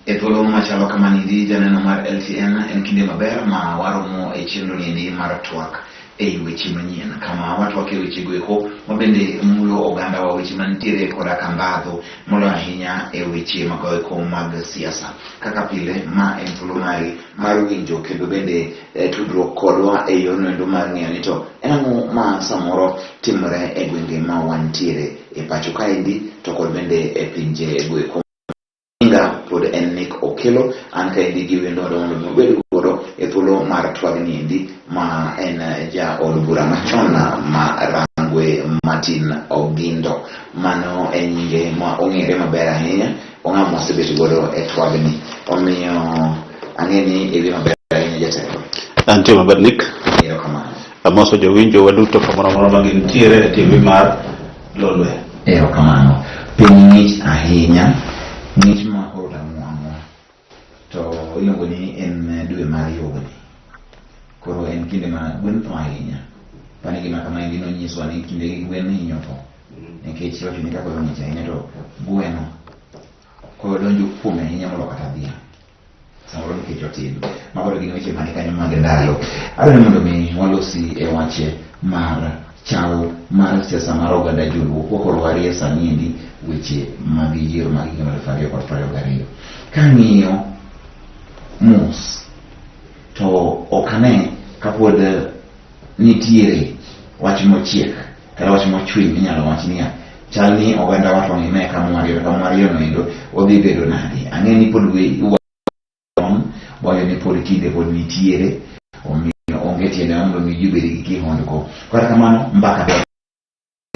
E thuolo machalo kamani di janeno mar LTN en kinde maber ma waromo e chenro ni mar twak e weche manyien kama watwak e weche goeko mabende mulo oganda wa weche mantiere koda kambadho molo ahinya e weche magoeko mag siasa. Kaka pile ma en thuolo mari mar winjo kendo bende tudruok kodwa e yorno endo mar ng'eyo ni to en ang'o ma samoro timore e gwenge ma wantiere e pacho kaendi to kod bende e pinje goeko. Pod en Nick Okelo an kaendi gi wendo mondo bedo godo e thuolo mar twagni endi ma en ja od bura machon ma Rangwe Martin Ogindo. Mano en nyinge ma ong'ere maber ahinya, ong'ama mosebet godo e twagni, omiyo ang'eni idhi maber ahinya jatelo. Antie maber Nick. Erokamano. Amoso jowinjo waduto kamoro amora ma gintiere e TV mar Lolwe. Erokamano. Piny ng'ich ahinya, ng'ich ma to iluongo ni en dwe mar yugni, koro en kinde ma gwen tho ahinya. Pani gima kama endi nonyiswa ni kinde gi gwen hinyo tho nikech wach ni kako ng'ich ahinya to gweno koro donjo kuome ahinya molo kata dhiang', samoro nikech otin. Makoro gin weche mani kanyo mag ndalo. Adwaro mondo mi walosi e wache mar chal mar siasa mar oganda joluo koro warie sani endi weche mag yiero mag higa mar 2022. Kang'iyo mus to okane kapod nitiere wach mochiek kata wach mochwiny minyalo wach niya chal ni oganda wa tong' ine kamwario no endo odhi bedo nade. Ang'e ni pod wayo ni pod kinde pod nitiere, omiyo onge tiende mondo mi ji bed gi kihondko. Kata kamano mbaka ber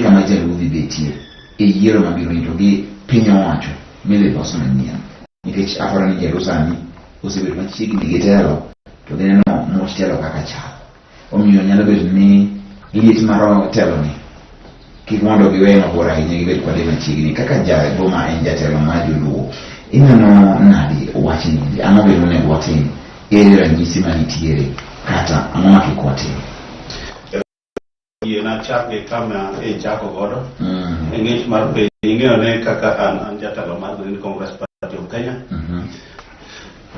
kama jaluo dhi betie e yiero mabiro to gi piny owacho midhi loso manyien, nikech aparo ni Jerusalem osebedo machiegni gi telo to gineno much telo kaka chal, omiyo nyalo bedo ni liet mar telo ni kik mondo giwe mabor ahinya gibed kwade machiegni. Kaka jago ma en jatelo mar joluo, ineno nadi wach ni ang'o bedo nego watim, ere ranyisi manitiere kata ang'o ma kik watim? Na chake kama chako godo ng'ich mar piny ing'eyo ne kaka an jatelo mar Green Congress Party of Kenya.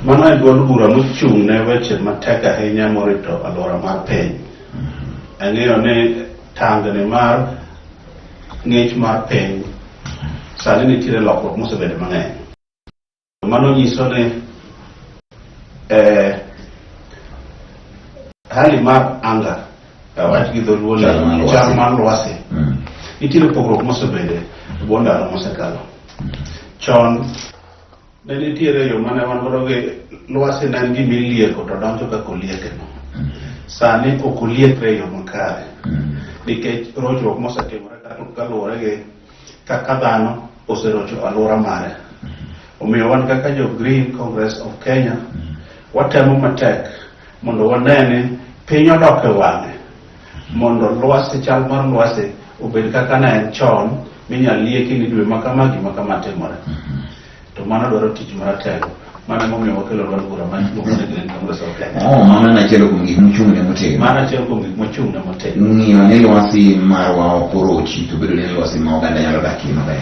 Mano en duond bura mochung' ne weche matek ahinya morito alwora mar piny. Ang'eyo ne tangni mar ng'ich mar piny sani nitiere lokruok mosebedo mang'eny. Mano nyiso ni hali mar anga wach gi dholuo chal mar lwasi nitiere pogruok mosebede bwo ndalo mosekalo. Chon ne nitiere yo mane wan godo gi lwasi ne en gima ilieko to donjo kaka oliekeno. Sani ok oliekre e yo makare nikech rochruok mosetimore kaluwore gi kaka dhano oserocho alwora mare. Omiyo wan kaka jo Green Congress of Kenya watemo matek mondo wane ni piny odok e wang'e, mondo lwasi chal mar lwasi obed kaka ne en chon minyal lieki ni dwe makama gima kama timore. To mano dwaro tich maratego. Mano momiyo wakelo duond bura ma iluongo ni Green Congress of Kenya. Mano en achiel kuom gik mochung' ne motegno. Mano achiel kuom gik mochung' ne motegno. Ng'iyo ni lwasi marwa okorochi to bedo ni lwasi ma oganda nyalo dakie maber.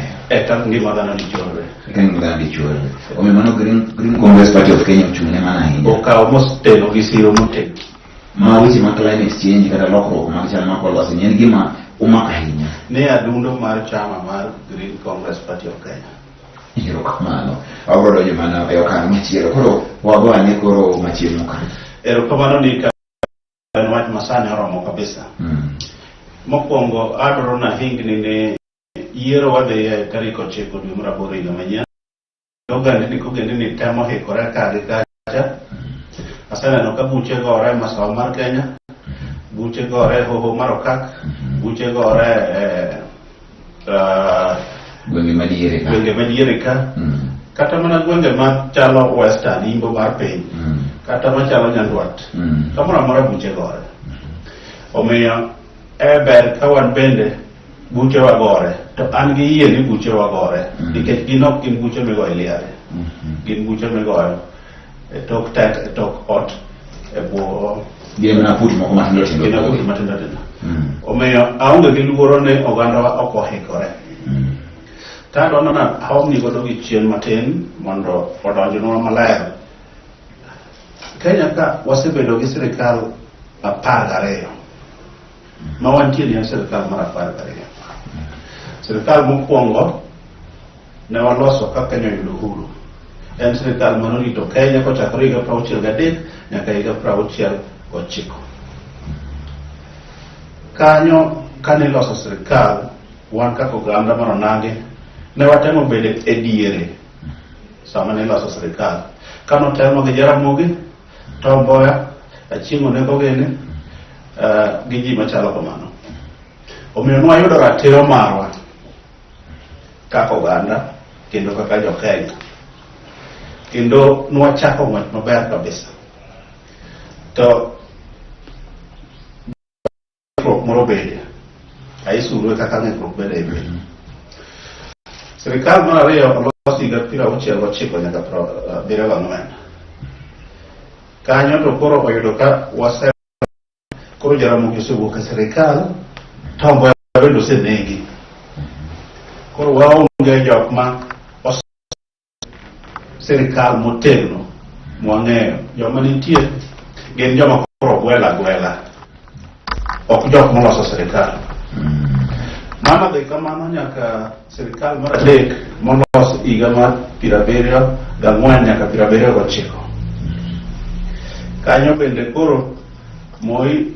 Ka ngima dhano dichorre. Ka ngima dhano dichorre. Omiyo mano Green Congress Party of Kenya ochung' ne mana ahinya. Okawo mosteno gi siro motegno. Ma weche mag climate change kata lokruok mag chal mar kor lwasi en gima umako ahinya. Ne adundo mar chama mar Green Congress Party of Kenya. Erokamano. Abro donjo mana e okang' machielo. Koro wagone koro machielo ka. Erokamano ni ka en wach masani oromo kabisa. Mokwongo adwaro na hingni ne yiero wadhi e tarik 9 dwe mar aboro higa manyien. Oganda ni temo hikore ka gi kacha. Aseneno ka buche gore Masawa mar Kenya, buche gore Hoho mar Okak, buche gore gwenge madiere ka kata mana gwenge machalo western imbo mar piny kata machalo nyandwat kamoro amora buche gore. Omiyo ber ka wan bende buche wagore to an gi yie ni buche wagore nikech gin ok gin buche migoyo liare, gin buche migoyo e tok tek e tok ot e bwo gina puti moko matindo tindo. Omiyo aonge gi luoro ni oganda wa ok ohikore. ta dona na hawni godo gi chien matin mondo odonjnwa maler. Kenya ka wasebedo gi sirikal 12 ma wantie ni sirikal mar 12. Sirikal mokwongo ne waloso ka Kenya yudo uhuru. En sirikal manorito Kenya kochakore higa 63 nyaka higa 69. Kanyo kane loso sirikal, wan kaka oganda mar Onage ne watemo bedo e diere sama ne loso sirikal. Kano temo gi Jaramogi, Tom Mboya, Achieng' Onego Ogene gi ji machalo kamano. Omiyo nwayudo ratiro marwa kaka oganda kendo kaka jo-Kenya. Kendo nwachako ng'wech maber kabisa. To ng'ikruok moro bede. Aisuru kaka ng'ikruok bede e bede. Sirikal mar ariyo olosi higa 69 nyaka 74. Kanyo to koro oyudo ka koro Jaramogi osewuok e sirikal, Tom Mboya bende osenegi. Koro waonge jok ma sirikal motegno mwang'eyo. Joma nitie gin joma koro gwela ok jok moloso sirikal. Mana be kamano nyaka sirikal mar adek molos higa mar 74 nyaka 79. Kanyo bende koro Moi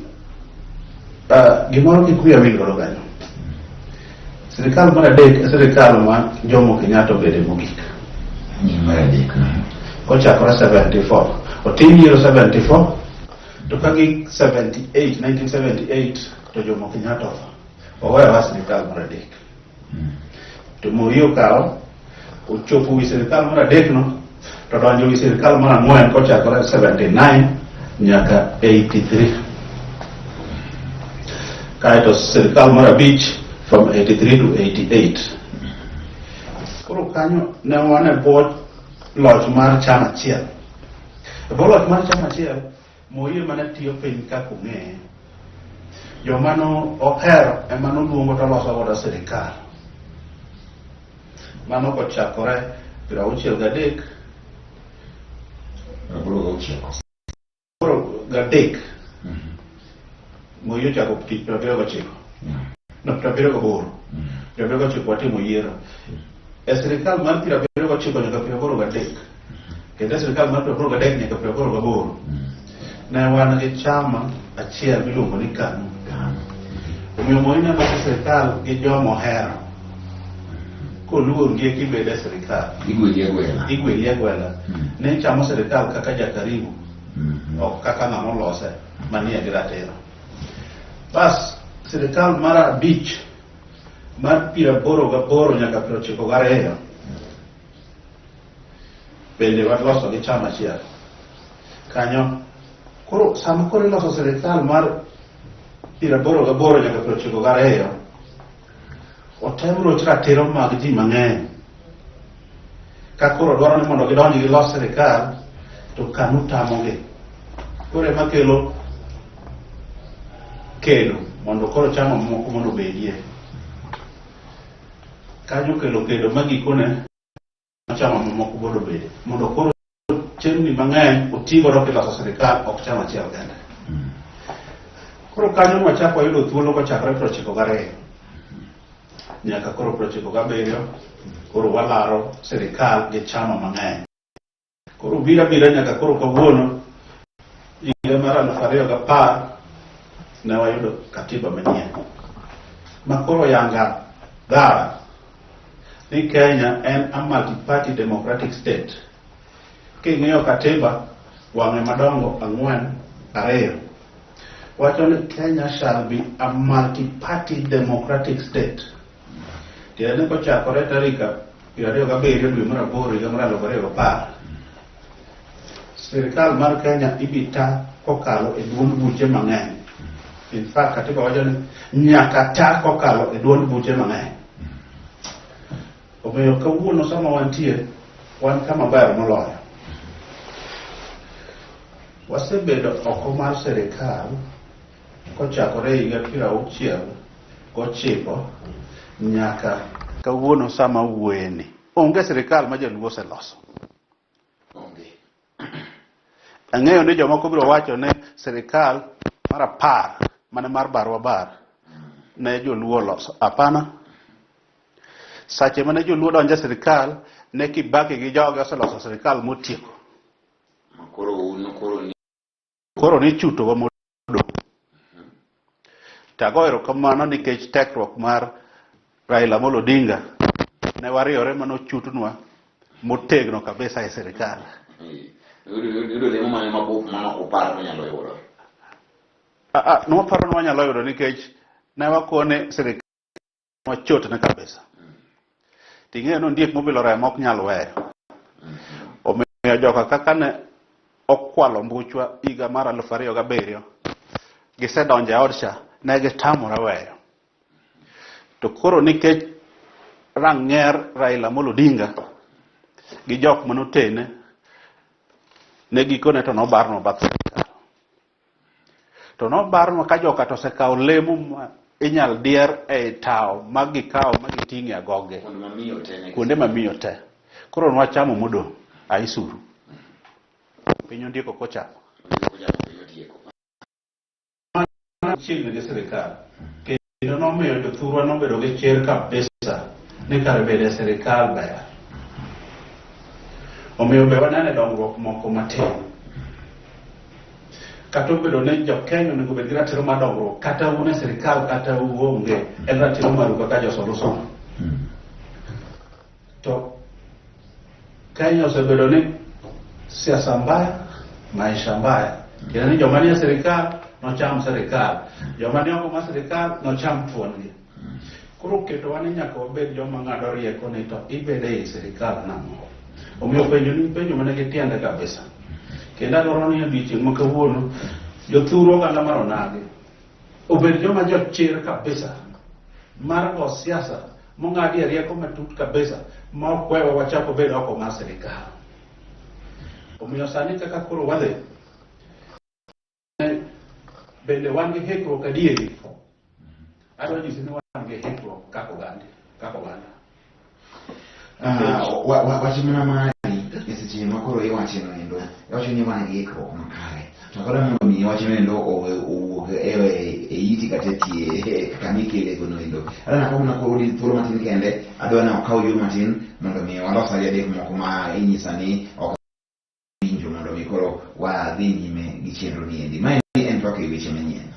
gimoro kikuya wil godo kanyo. Sirikal mar adek e sirikal ma Jomo Kenyatta obede mogik. Mar adek kochakore 74. Otim yiero 74 to kagi 78, 1978 to Jomo Kenyatta oweyo wa sirikal mar adek. To Moi okawo ochopo wi sirikal mar adek no to donjo wi sirikal mar ang'wen kochakore 79 nyaka 83. Kaeto sirikal mar abich from 83 to 88. Koro kanyo ne wane bot loch mar chama achiel. E bot loch mar chama achiel, Moi ema ne tiyo piny kaka ong'eye. Joma no ohero ema noluongo to loso godo sirikal. Mano kochakore 63 gadek. Moi ochako tich 79. No 78. 79 watimo yiero. E sirikal mar 79 nyaka 83. Kendo sirikal mar 83 nyaka 84. Ne wan gi chama achiel miluongo ni KANU. Omiyo Moi ne loso sirikal gi joma ohero. Koluor gi kibede sirikal. Igweli e gwela. Ne chamo sirikal kaka jakaribu. Ok kaka ng'ama olose manie gi ratiro. Bas sirikal mar abich mar 88 nyaka 92 bende waloso gi chama achiel. Kanyo koro sama koro loso sirikal mar 88 nyaka 92 otem roch ratiro mag ji mang'eny. Ka koro dwaro ni mondo gidonji gi los sirikal to KANU tamogi. Koro ema kelo kedo mondo koro chama moko mondo bedie. Kanyo kelo kedo magikone chama moko mondo bede. Mondo koro chenni mang'eny otigo ro kiloso sirikal ok chama achiel kende. Koro kanyo wachako yudo thuolo kochakore 92 nyaka koro 97. Koro walaro sirikal gi chama mang'eny. Koro bira nyaka koro kawuono higa mar 2010 ne wayudo katiba manyien ma koro yanga dhara ni Kenya en a multi-party democratic state. King'iyo katiba wang'e madongo 4 wacho ni Kenya shall be a multi-party democratic state. Tiende kochakore tarika 27 dwe mar 8 higa mar 2010 sirikal mar Kenya ibita kokalo e duond buche mang'eny. In fact katiba wacho ni nyaka ta kokalo e duond buche mang'eny. Omiyo kawuono sama wantie wan kama ber moloyo. Wasebedo oko mar sirikal kochakore higa 69 nyaka kawuono sama wuoyeni onge sirikal ma joluo oseloso. Onge. Ang'eyo ni jomoko biro wacho ni sirikal mar 10 mane mar Barwa Bar ne joluo loso. Apana. Sache mane joluo donjo e sirikal ne Kibaki gi joge oseloso sirikal motieko. Koro ni chuto wa modong'. Tago erokamano nikech tekruok mar Raila Amolo Odinga ne wariore mano chutnwa motegno kabisa e sirikal. No paro no wanyalo yudo nikech ne wakone sirikal wachotne kabisa. Ting'eyo no ndiek mobilo remo ok nyal weyo. Omiyo joka kaka ne okwalo mbuchwa higa mar 2007 gisedonjo e odcha ne gitamore weyo. To koro nikech rang'er Raila Amolo Odinga gi jok manotene ne gikone to nobarno bath sirikal. To nobarno ka joka to osekawo lemo ma inyal dier e tao ma gikawo ma giting'e agoge kuonde mamiyo te. Koro nwachamo modong' aisuru. Piny ondieko kochako. Chiegni gi sirikal. Kendo nomiyo jothurwa nobedo gi chir kabisa ni kare bede sirikal ber. Omiyo be wanene dongruok moko matin. Kata obedo ne jo-Kenya onego bed gi ratiro mar dongruok kata un e sirikal kata uonge, en ratiro maru kaka josoluso. To Kenya osebedo ni siasa mbaya, maisha mbaya. Kendo ni joma nie sirikal nocham sirikal, joma ni oko mar sirikal nocham thuongi. Koro ketowa ni nyaka wabed joma ng'ado rieko ni to ibede ei sirikal nang'o. Omiyo penjo mane gi tiende kabisa. Kendo adwaro ni odiochieng' ma kawuono jothuro oganda mar onagi obed joma jochir kabisa mar go siasa mong'adi e rieko matut kabisa ma okwewa wachako bed oko mar sirikal. Omiyo sani kaka koro wadhi bende wan gi hikruok adieri. Adwa nyisi ni wan gi hikruok kaka oganda. Wachimana mari eseche makoro iwachino endo iwacho ni wan gi ikruok makare to koro mondo mi iwachino endo owuok e iti kata tie kama ikele gono endo adana kama koro di thuolo matin kende adwa na okaw yo matin mondo mi walos adek moko ma inyisa ni ok winjo mondo mi koro wadhi nyime gi chenro ni endi ma en twak e weche manyien.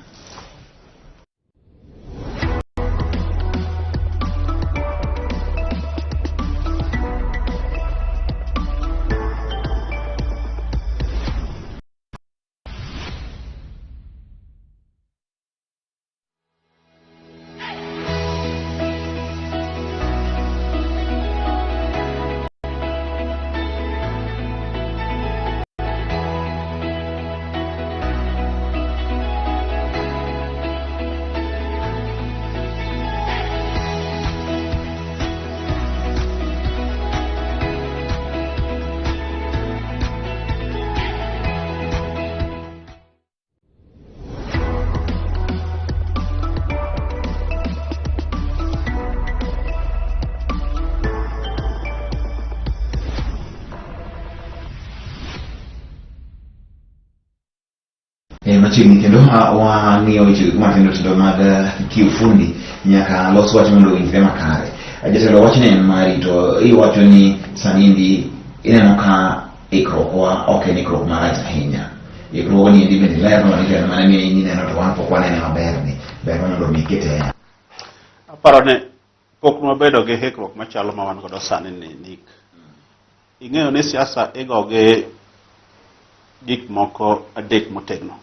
Machiegni kendo wang'iyo weche matindo tindo mag kiufundi nyaka los wach mondo owinjre makare. Jatelo wach ne en mari to iwacho ni sani endi ineno ka ikruokwa ok en ikruok marach ahinya. Ikruok ni endi bende ler no nikech mana ni ineno to wan pok wanene maber ni ber mondo mi kete. Aparo ne pok mabedo gi hikruok machalo ma wan godo sani ni. Ing'eyo ni siasa igoge gik moko adek motegno.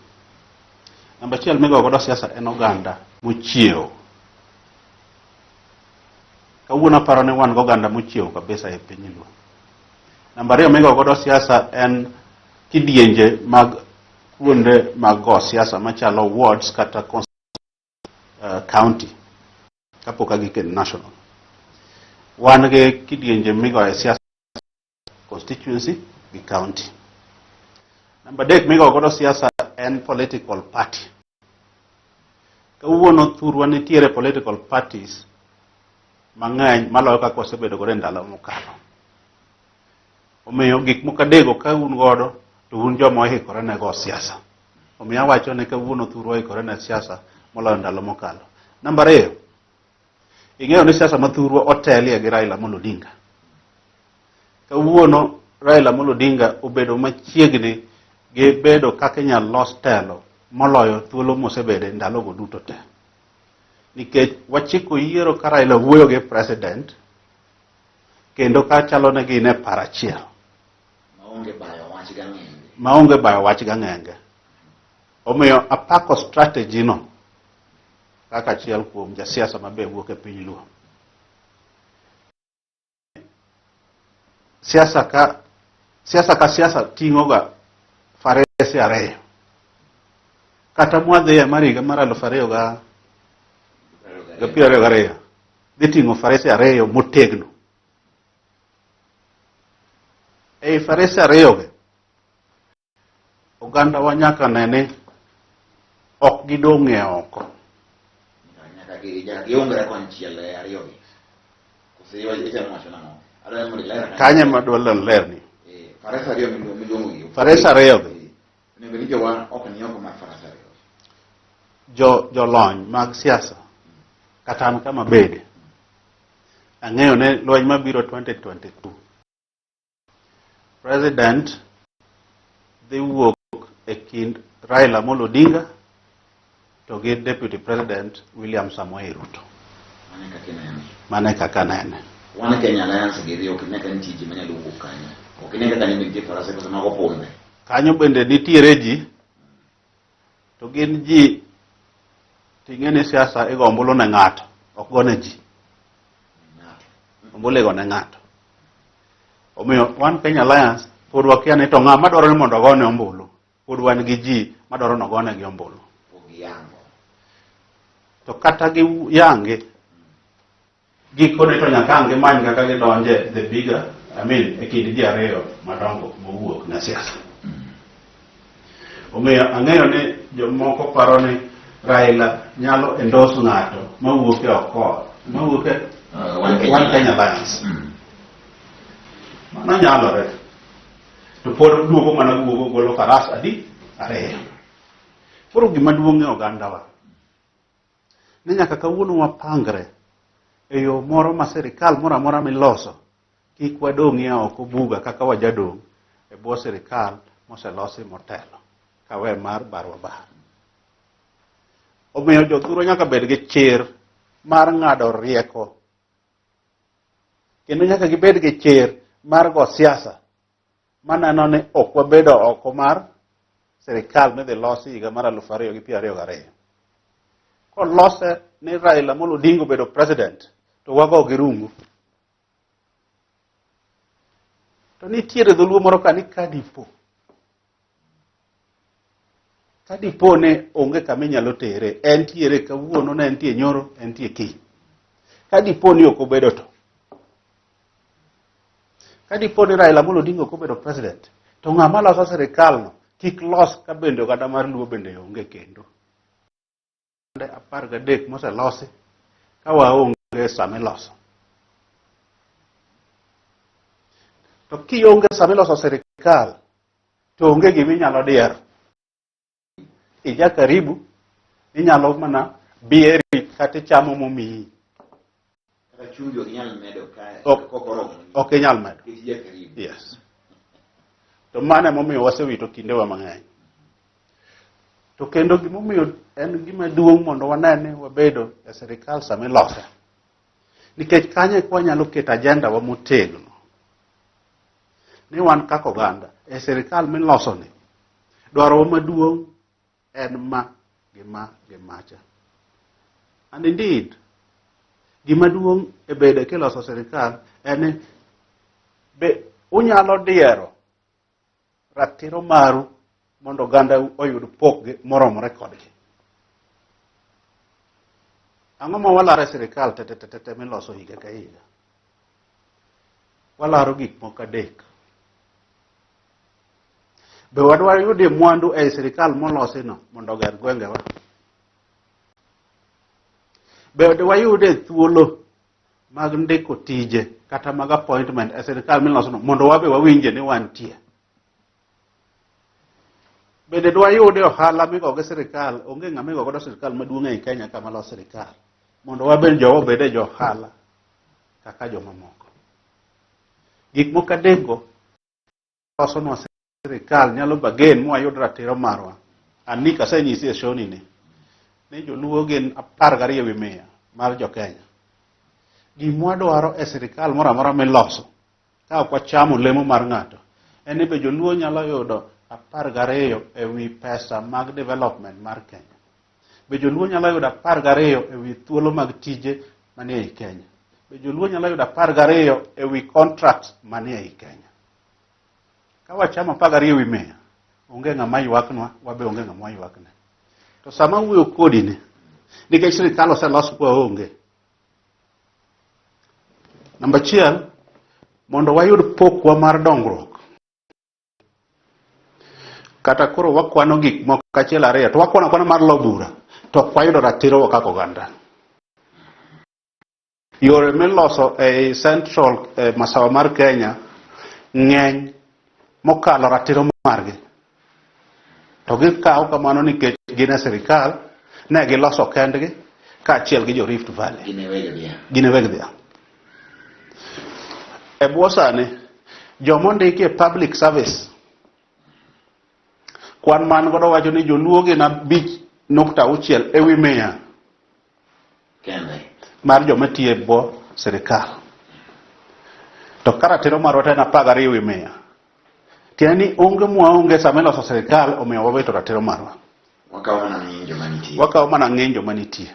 Namba achiel migo godo siasa en oganda mochiewo. Kawuono aparo ni wan goganda mochiewo kabisa e piny luo. Namba ariyo migo godo siasa en kidienje mag kuonde mag go siasa machalo wards kata county kapok agikelo national. Wan gi kidienje migo e siasa constituency gi county. Namba adek migo godo siasa en political party. Kawuono thurwa nitiere political parties mang'eny maloyo kaka osebedo godo e ndalo mokalo. Omiyo gik moko adego ka un godo to un joma ohikore ne go siasa. Omiyo awacho ni kawuono thuru ohikore ne siasa moloyo ndalo mokalo. Namba 2, ing'eyo ni siasa ma thuru otelie gi Raila Amolo Odinga. Kawuono Raila Amolo Odinga obedo machiegni gi bedo kaka inyalo los telo moloyo thuolo mosebede ndalogo duto te. Nikech wachiko yiero ka Raila wuoyo gi president kendo ka chalo ne gin e paro achiel. Maonge bayo wach gang'enge. Omiyo apako strategy no kaka achiel kuom jasiasa mabe wuok e piny Luo. Siasa ka siasa ting'o ga farese ariyo. Kata mwadhi e mariga mar 2022 dhi ting'o farese ariyo motegno. Ei farese ariyo ge oganda wa nyaka nene ok gidong' e oko. Kanye madwala ler ni farese ariyo ge jolony mag siasa kata an kama bede ang'eyo ne lweny mabiro 2022 president dhi wuok e kind Raila Amolo Odinga to gi deputy president William Samoei Ruto. Mane kaka nene. Wana Kenya Alliance gidhi okineka ntiji manyalo wuok kanyo. Okineka kanyo migi farase kosa mago ponde. Kanyo bende nitiere ji to gin ji ting'eni siasa igo ombulu ne ng'ato, ok gone ji. Ombulu igo ne ng'ato. Omiyo wan Kenya Alliance pod wakia ni to ng'ama dwaro ni mondo ogone ombulu. Pod wan gi ji madwaro ni ogone gi ombulu. To kata gi yange gikone to nyaka ang gimany kaka gidonje the bigger, e kind ji ariyo madongo mowuok na siasa. Omiyo ang'eyo ni jomoko paro ni Raila nyalo endorse ng'ato mawuok e oko, mawuok e One Kenya Alliance. Mano nyalore. To pod duogo mana golo faras ariyo. Koro gima duong' e oganda wa ni nyaka kawuono wapangre e yo moro ma sirikal moro amora miloso kik wadong' e oko buga kaka wajadong' e bwo sirikal moselosi motelo kawe mar barwa bar. Omiyo jothuro nyaka bed gi chir mar ng'ado rieko kendo nyaka gibed gi chir mar go siasa maneno ni ok wabedo oko mar sirikal midhi losi higa mar 2022. Kolose ni Raila Amolo Odinga obedo president to wago gi rungu. To nitiere dholuo moro ka ni kadipo ne onge kama inyalo tere, entiere kawuono, ne entie nyoro, entie kiny. Kadipo ni ok obedo to. Kadipo ni Raila Amolo Odinga ok obedo president, to ng'ama loso sirikal no kik los ka bende oganda mar Luo bende onge kendo. 13 moselosi ka waonge sama iloso. To kionge sama iloso sirikal to onge gima inyalo diero. Ija karibu inyalo mana bieri kata chamo momiyi. Ok inyal medo. Yes. To mane momiyo wasewito kindewa mang'eny. To kendo gimomiyo en gima duong' mondo wanene wabedo e sirikal sama ilose. Nikech kanyo kwa nyalo keto agenda wa motegno. Ni wan kaka oganda e sirikal miloso ni dwaro maduong' en gimacha. And indeed, gima duong' e bedo kiloso sirikal en be unyalo diero ratiro maru mondo oganda oyud pok moromore kodgi. Ang'o ma walaro e sirikal te miloso higa ka higa? Walaro gik moko 3. Be wadwaro yudo mwandu e sirikal molosi no mondo oger gwengewa? Be wayude thuolo mag ndiko tije kata mag appointment e sirkal miloso no mondo wabe wawinje ni wantie. Bende dwa yude ohala migo gi sirkal, onge ng'ama igo godo sirkal maduong' e Kenya kama loso sirkal. Mondo wabed jowo bede jo ohala kaka joma moko. Gik moko adekgo loso nwa sirkal nyalo bagen mwayud ratiro marwa. Anika asenyisi e shoni ni joluo gin 12% mar jo Kenya. Gimwa dwaro e sirkal moro amora miloso ka ok wachamo lemo mar ng'ato en ni be joluo nyalo yudo 12 ewi pesa mag development mar Kenya. Be joluo nyalo yudo 12 ewi thuolo mag tije manie ei Kenya. Be joluo nyalo yudo 12 ewi contracts manie ei Kenya. Ka wachamo 12 ewi 100, onge ng'ama ywaknwa, wabe onge ng'ama ywakne. To sama wuoyo kodi ni, nikech sirkal oselos kwa onge. Namba 1, mondo wayud pokwa mar dongruok. Kata koro wakwano gik moko kachiel ariyo, to wakwano kwana mar lobura, to ok wayudo ratiro kaka oganda. Yore miloso e Central Masawa mar Kenya ng'eny mokalo ratiro margi. To gikawo kamano nikech gin e sirkal, ne giloso kendgi kaachiel gi jo Rift Valley. Gine weg dhia. E bwo sani, jomondiki e public service, kwan man godo wacho ni joluo gin 5.6 ewi 100 mar joma tiyo e bwo sirkal. To karatiro marwa en 12 ewi 100. Tiende ni onge mwaonge sama iloso sirkal omiyo wabeto ratiro marwa. Wakawo mana ng'injo manitie.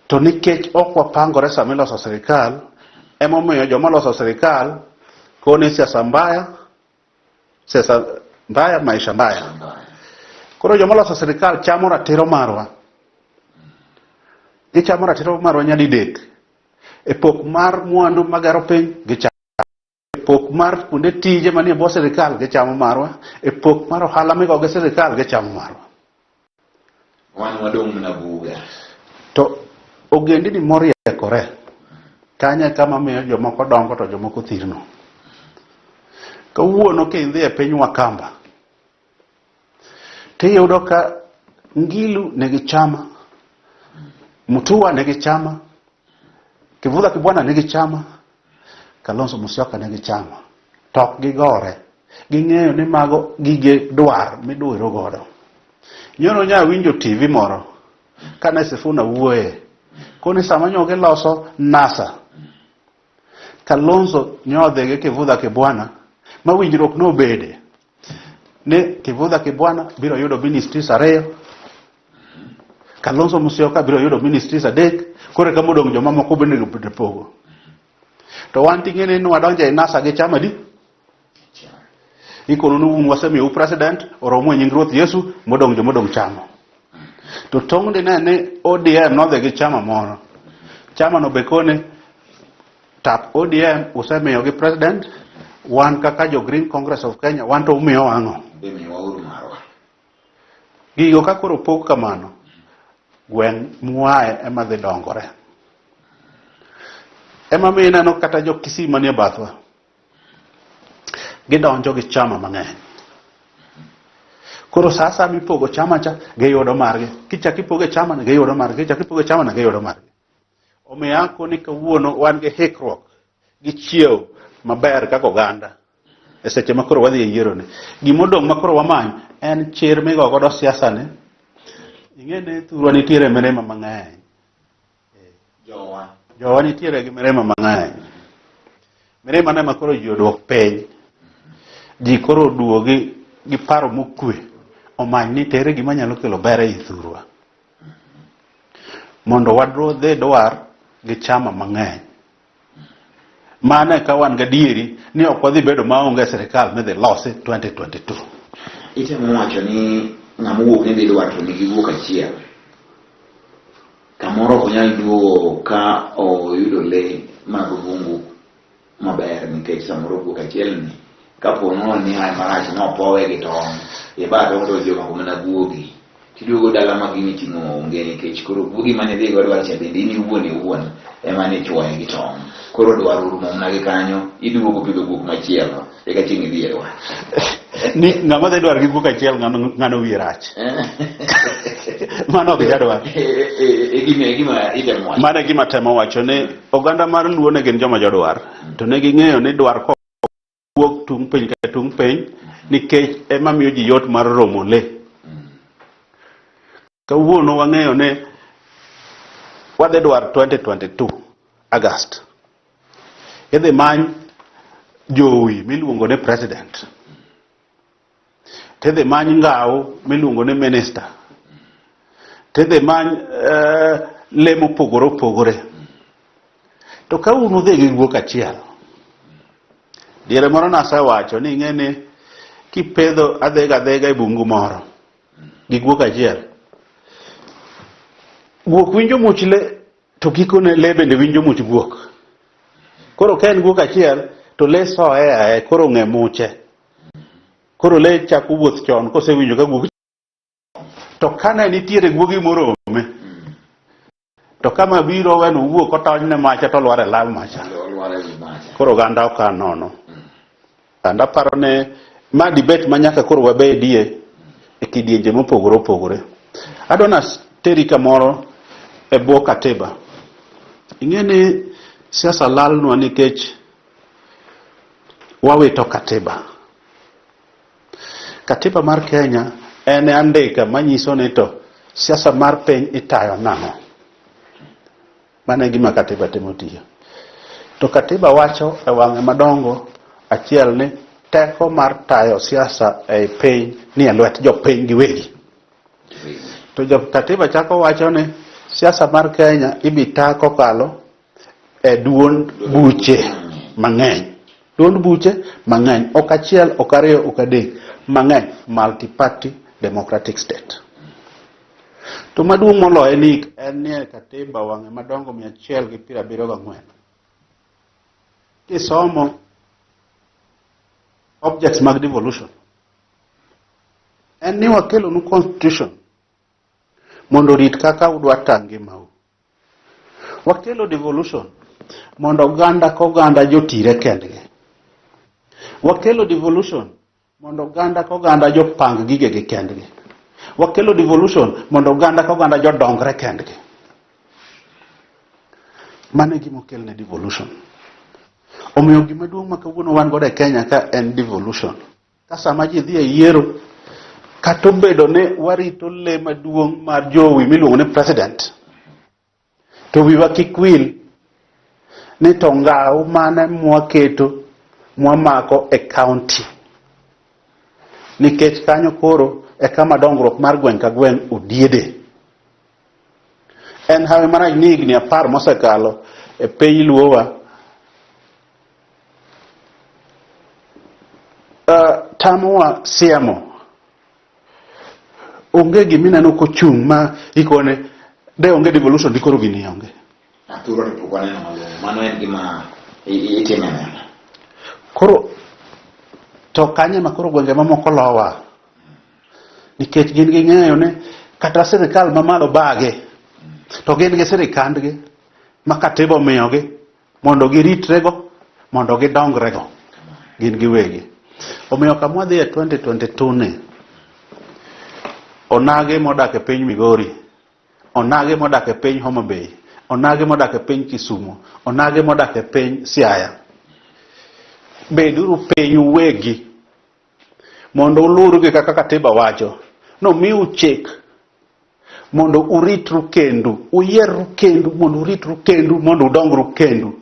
To nikech ok wapangore sama iloso sirkal, emomiyo joma loso sirkal kone siasa mbaya, maisha mbaya. Koro joma loso sirkal chamo ratiro marwa. Gichamo ratiro marwa nyadidek. E pok mar mwandu magero piny gichamo. E pok mar kuonde tije manie bwo sirkal gichamo marwa. E pok mar ohala migo gi sirkal gichamo marwa. Wan wadong' na buga. To ogendini moriekore kanya kama miyo jomoko dongo to jomoko thirno. Kawuono kidhi e piny Wakamba, tiyudo ka Ngilu nigi chama, Mutua nigi chama, Kivutha Kibwana nigi chama, Kalonzo Musyoka nigi chama. Tok gigore, ging'eyo ni mago gige dwar midwero godo. Nyoro nya winjo TV moro kana Sifuna wuoye koni sama nyoge loso NASA. Kalonzo nyodhe gi Kivutha Kibwana ma winjruok no bede ne Kivutha Kibwana biro yudo ministries 2, Kalonzo Musyoka biro yudo ministries 3, kore ka modong joma moko bende pogo. To wan ting'ene ni wadonje e NASA gi chama di ikono nu un wasemiyo president oromo nying Ruoth Yesu modong chamo. To tong'de ne ODM nodhe gi chama moro. Chama no bekone tap ODM usemiyo gi president, wan kaka jo Green Congress of Kenya wan to umiyo ang'o. Gigo ka koro pok kamano, gweng' muae ema dhi dongore. Ema miyo ineno kata jo Kisii manie bathwa gidonjo gi chama mang'eny. Koro sasa mipogo chama cha giyudo margi. Kichak ipogo chama ne giyudo margi. Kichak ipogo chama ne giyudo margi. Omiyo ako ni kawuono wan gi hikruok gi chiew maber kaka oganda. E seche makoro wadhi e yiero ni. Gimodong' makoro wamanyo en chir migo godo siasa ni. Ing'ene thurwa nitiere mirima mang'eny. Jowa nitiere gi mirima mang'eny. Mirima ne makoro ji oduok piny. Ji koro duogi gi paro mokwe. Omany ni tere gima nyalo kelo bere i thurwa. Mondo wadrodhe dwar gi chama mang'eny. Mane ka wan gadieri ni ok wadhi bedo maonge sirkal midhi losi 2022. Itemo wacho ni ng'amuwuok ni dhi dwar to nigi wuok achiel. Kamoro ok nyal duogo ka oyudo le mag bungu maber nikech samoro wuok achiel ni kapo nono ni hai marach no powe gi tong' e ba to joma kumana guogi tiduogo dala mag miting'o onge nikech koro bugi mane dhi godo wacha bende in iwuon ema ne chwoye gi tong'. Koro dwaro rumo nagi kanyo, iduogo pidho guok machielo eka chieng' idhi e dwar. Ni ng'ama dhi dwar gi guok achiel ng'ano wiye rach. Mano ok jadwar. Gima itemo wacho. Mano e gima temo wacho ni oganda mar Luo ne gin joma jodwar, to ne ging'eyo ni dwar kowuok tung' piny ka tung' piny nikech ema miyo ji yot mar romo le. Kawuono wang'eyo ni wadhi dwar 2022 August. Idhi many jowi miluongo ni president. Tidhi many ngao miluongo ni minister. Tidhi many le mopogore opogore. To ka unu dhi gi guok achiel, diere moro nasewacho ni ing'e ni kipedho adhega e bungu moro gi guok achiel, guok winjo much le to gikone le bende winjo much guok. Koro ka en guok achiel to le soe koro ng'e muche. Koro le chako wuoth chon kosewinjo ka guok to kane nitiere guogi morome to kama biro weno wuok otony ne macha to lwar e law macha. Koro ganda oka nono. Ganda paro ne ma debate manyaka koro wabedie e kidienje mopogore opogore. Adona teri kamoro e bwo katiba. Ing'e ni siasa lalnwa nikech wawito katiba. Katiba mar Kenya en andika manyiso ni to siasa mar piny itayo nang'o. Mano e gima katiba timo tiyo. To katiba wacho e wang'e madongo achiel ni teko mar tayo siasa e piny ni e lwet jopiny giwegi. To katiba chako wacho ni siasa mar Kenya ibita kokalo e duond buche mang'eny. Duond buche mang'eny, ok achiel, ok ariyo, ok adek, mang'eny, multi-party democratic state. To maduong' moloyo en ni katiba wang'e madongo 174. Kisomo objects mag devolution, en ni wakelo nu constitution mondo rit kaka udwa tangi mau. Wakelo devolution mondo oganda koganda jotire kendgi. Wakelo devolution mondo oganda koganda jopang gige gi kendgi. Wakelo devolution mondo oganda koganda jodongre kendgi. Mano e gima okel ne devolution. Omiyo gima duong' ma kawuono wan godo e Kenya ka en devolution. Ka sama ji dhi e yiero, kata obedo ne warito le maduong' mar jowi miluongo ni president, to wiwa kik wil ni to ngao mane mwaketo mwamako e county. Nikech kanyo koro e kama dongruok mar gweng' ka gweng' odiede. En hawe marach ni higni 10 mosekalo e piny Luowa, tamowa siemo. Onge gimineno kochung' ma ikone de onge devolution di koro gini onge. Aturo to pokwane no malo. Mano en gima itime neno. Koro to kanye ma koro gwenge mamoko lowa. Nikech gin ging'eyo ne kata sirikal mamalo bage to gin gi sirikandgi ma katiba omiyogi mondo giritrego, mondo gidongrego gin giwegi. Omiyo kama dhi e 2022 ni, onage modak e piny Migori, onage modak e piny Homa Bay, onage modak e piny Kisumu, onage modak e piny Siaya. Beduru piny uwegi mondo ulurugi kaka katiba wacho. No miu chik mondo uritru kendu, uyerru kendu, mondo uritru kendu, mondo udongru kendu.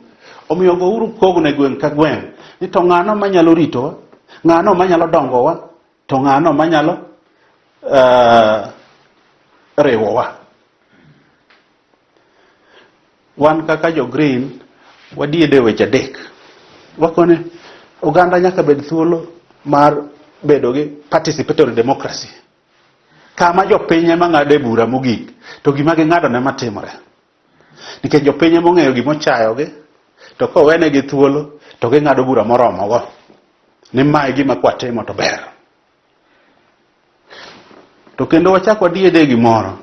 Omiyo go uru kogno gweng' ka gweng' ni to ng'ano manyalo ritowa, ng'ano manyalo dongowa, to ng'ano manyalo riwowa. Wan kaka jo Green wadiede weche adek. Wakone oganda nyaka bed thuolo mar bedo gi participatory democracy. Kama jopiny ema ng'ade bura mogik, to gima ging'ado ne matimore. Nikech jopiny ema ong'eyo gima ochayogi, to kowene gi thuolo to ging'ado bura moromogo ni mae gima kwatimo to ber. To kendo wachako diede gimoro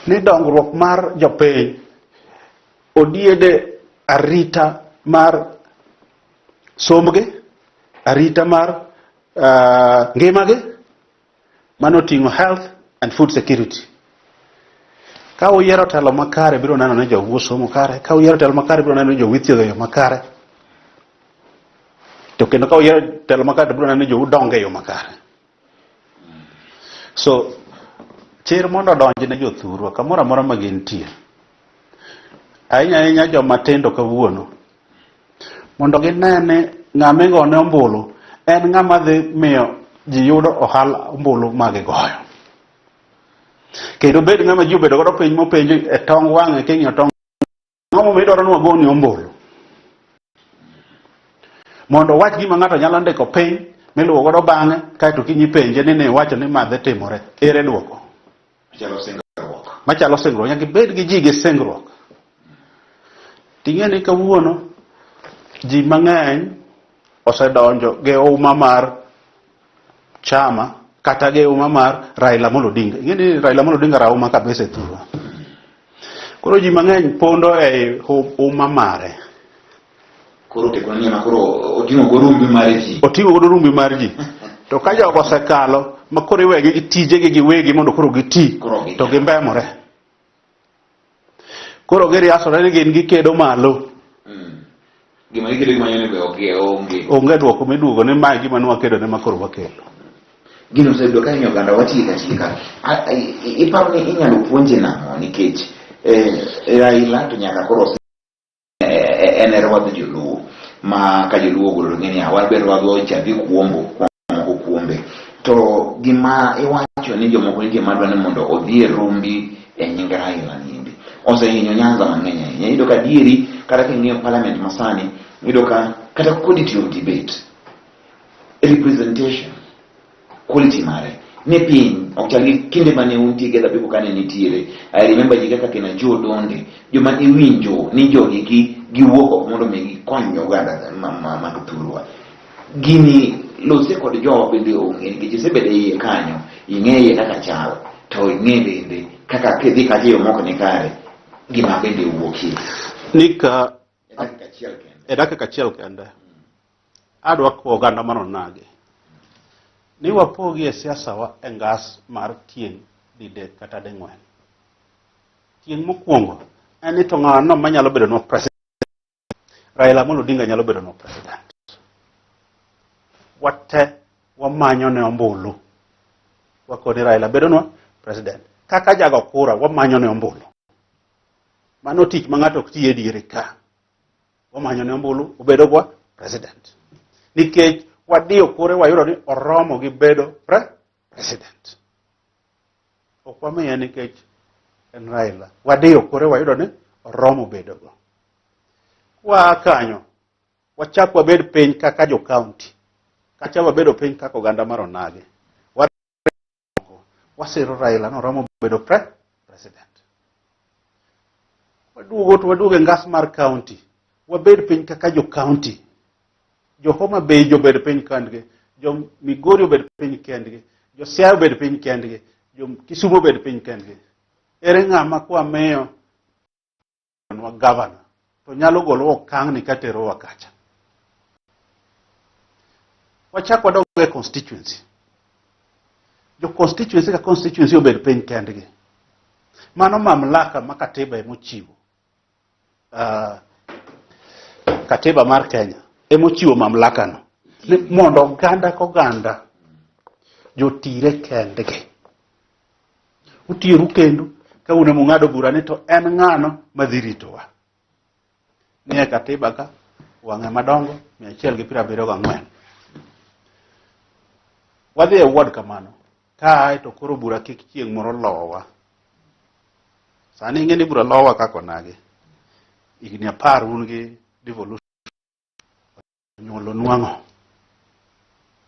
ni dongruok mar jopiny odiede arita mar sombgi, arita mar ngimagi, manoting'o health and food security. Ka uyiero telo makare biro neno ni jowuo somo kare, ka uyiero telo makare biro neno ni jowuo thiedho yo makare, to kendo ka uyiero telo makare biro neno ni jowuo dongo e yo makare. So chir mondo donji ne jothurwa kamoro amora ma gintie, ahinya ahinya joma tindo kawuono, mondo ginene ng'ama igone ombulu en ng'ama dhi miyo ji yudo ohala ombulu ma gigoyo. Kendo bed ng'ama ji obedo godo piny mopenjo e tong wang'e king'iyo tong ng'ama midwaro ni wagoni ombulu, mondo wach gima ng'ato nyalo ndiko piny miluwo godo bang'e kaeto kinyi penje ni iwacho ni madhe timore, ere duoko machalo singruok. Nyaka bed gi ji gi singruok. Ting'e ni kawuono ji mang'eny osedonjo gi uma mar chama kata gi uma mar Raila Amolo Odinga. Ing'e ni Raila Amolo Odinga rauma kabisa e thurwa. Koro ji mang'eny pondo e uma mare. Koro tekonima koro oting'o go rumbi mar ji. Oting'o go rumbi mar ji. To ka jogo osekalo ma koro iwegi gi tijegi giwegi mondo koro giti to gimbemore. Koro giriasore ni gin gikedo malo. Gima gikedo gimanyone be onge duoko miduogo ni mae gima nwakedo ne makoro wakelo. Gino osebedo ka hinyo oganda watieka. Iparo ni inyalo puonje nang'o nikech Raila to nyaka koro en rwadh joluo ma ka joluo ogolo ng'eni wan be rwadhwa chadhi kuombe to gima iwacho ni jomoko nitie madwa ni mondo odhi e rumbi e nying Raila nindi osehinyo Nyanza mang'eny ahinya. Iyudo ka dieri kata king'iyo parliament masani iyudo ka kata quality of debate, representation, quality mare ne piny ok chal gi kinde mane untie gi dhabibu kane nitiere. I remember ji kaka kina Joe Donde joma iwinjo ni jogi giwuok oko mondo mi gikony oganda ma thurwa. Gini lose kod jowa bende onge nikech isebede iye kanyo, ing'eye kaka chal to ing'e bende kaka kidhi kacha yo moko ni kare gima bende wuokie nika e dakika achiel kende. Adwa ko oganda manonage ni wapogi e siasa wa e ngas mar tieng' didek kata ding'wen. Tieng' mokwongo en ni to ng'ano manyalo bedo no president. Raila Amolo Odinga nyalo bedo no president. Wate wamanyo ne ombulu wakoni Raila bedo no president. Kaka jago kura wamanyo ne ombulu. Mano tich ma ng'ato ok tiye diere ka. Wamanyo ne ombulu obedo kwa president. Nikech wadiyo kure wayudo ni oromo gi bedo president. Ok wamiye nikech en Raila. Wadiyo kure wayudo ni oromo bedo go. Kanyo wachak wabed piny kaka jo county. Kacha wabedo piny kaka oganda mar onage. Wasiro Raila no oromo bedo president. Waduogo e ngas mar county. Wabed piny kaka jo county. Jo Homa Bay jo bed piny kendgi, jo Migori obed piny kendgi, jo Siaya obed piny kendgi, jo Kisumu obed piny kendgi. Ere ng'ama kwa miyo wa governor to nyalo golo okang' ni katero wa kacha. Wachak wadog e constituency. Jo constituency ka constituency obed piny kendgi. Mano mamlaka ma katiba emochiwo. Katiba mar Kenya emochiwo mamlaka no. Mondo oganda koganda jotire kendgi. Utiru kendo ka une mung'ado bura ni to en ng'ano madhiritowa. Nie katiba ka wang'e madongo 174. Wadhi e ward kamano. Kae to koro bura kik chieng' moro lowa. Sani ing'e ni bura lowa kako nage. Higni 10 un gi devolution. Nyuolo nwang'o.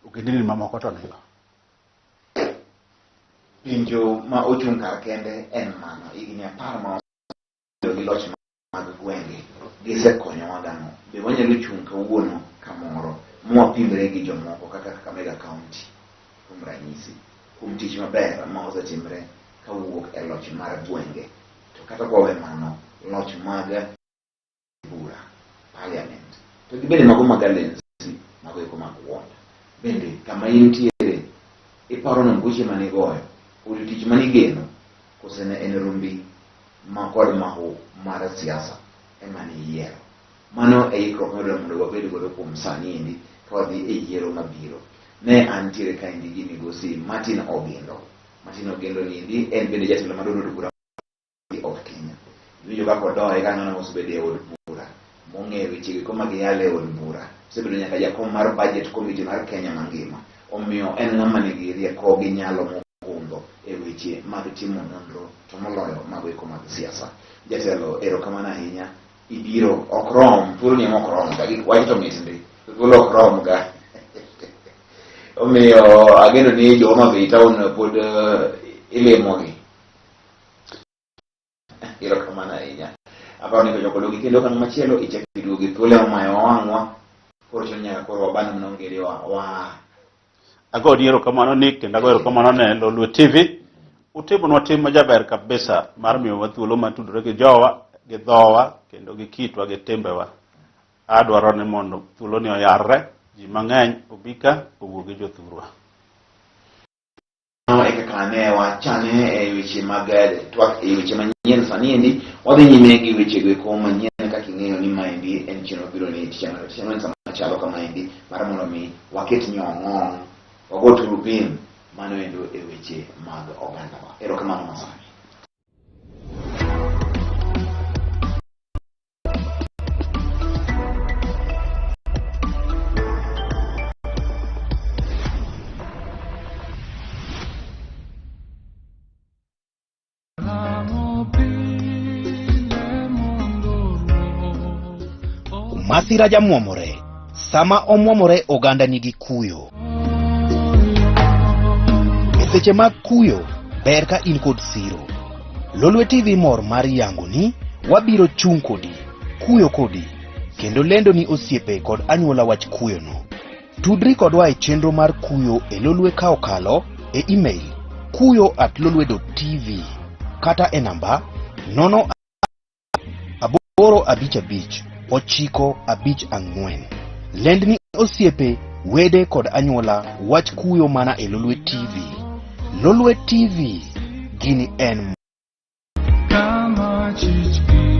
Ogendini mamoko to nigo. Pinjo ma ochung' kar kende en mano. Higni 10 ma gi loch mag gwenge. Gisekonyowa dhano. Be wanyalo chung' kawuono kamoro mwapimre gi jomoko kaka Kakamega County. Kuom ranyisi. kuom tich maber ma osetimre kawuok e loch mar gwenge. To kata kowe mano, loch mag bura, parliament, to gibende mago mag alensi, mago eko mag ward. Bende kama intiere, iparo ni buche manigoyo, udi tich manigeno, kose en rumbi ma kod mahu mar siasa ema ni yiero. Mano e ikruok madwaro mondo wabed godo kuom sani endi ka wadhi e yiero mabiro. Ne antiere ka endi gi migosi Martin Ogindo. Martin Ogindo ni endi en bende jatelo maduong' od bura od Kenya. Winjo kaka odoye ka ng'ano mosebede e od bura, mong'eyo wechegi ko magiyale e od bura. Osebedo nyaka jakom mar budget committee mar Kenya mangima. Omiyo en ng'ama nigi rieko gi nyalo mogundho e weche mag timo nonro to moloyo mago eko mag siasa. Jatelo, erokamano ahinya. Ibiro ok rom, thuolo ni ok rom ga gik wach to mit ndi. Thuolo ok rom ga. Omiyo ageno ni joma be town pod ilemogi. Erokamano ahinya. Aparo ni joko logi kendo kan machielo ichak iduogi thuolo mayo wang'wa. Koro chon nyaka koro wabano mnongere wa. Ago diero kamano Nick kendo ago erokamano ne Lolwe TV. Utimonwa tim majaber kabisa mar miyo wathuolo matudore gi jowa, gi dhowa, kendo gi kitwa gi timbewa. Adwaro ni mondo thuolo ni oyarre, ji mang'eny obika owuo gi jothurwa. Kane wachane e weche mag twak e weche manyien sani endi, wadhi nyime gi weche go manyien kaka ing'eyo ni maendi en chenro biro ni tich ang'wen sama chalo kama endi mar mondo mi waket nyong'ong' wago turupin mano endo e weche mag ogandawa. Erokamano masani. Masira jamuomore, sama omuomore oganda nigi kuyo. E seche mag kuyo, ber ka in kod siro. Lolwe TV mor mar yango ni, wabiro chung' kodi, kuyo kodi, kendo lendo ni osiepe kod anyuola wach kuyo no. Tudri kodwa e chenro mar kuyo e Lolwe ka okalo e email kuyo@lolwe.tv kata e namba 0855954. Lendni osiepe, wede kod anyuola wach kuyo mana e Lolwe TV. Lolwe TV, gini en kama chichki.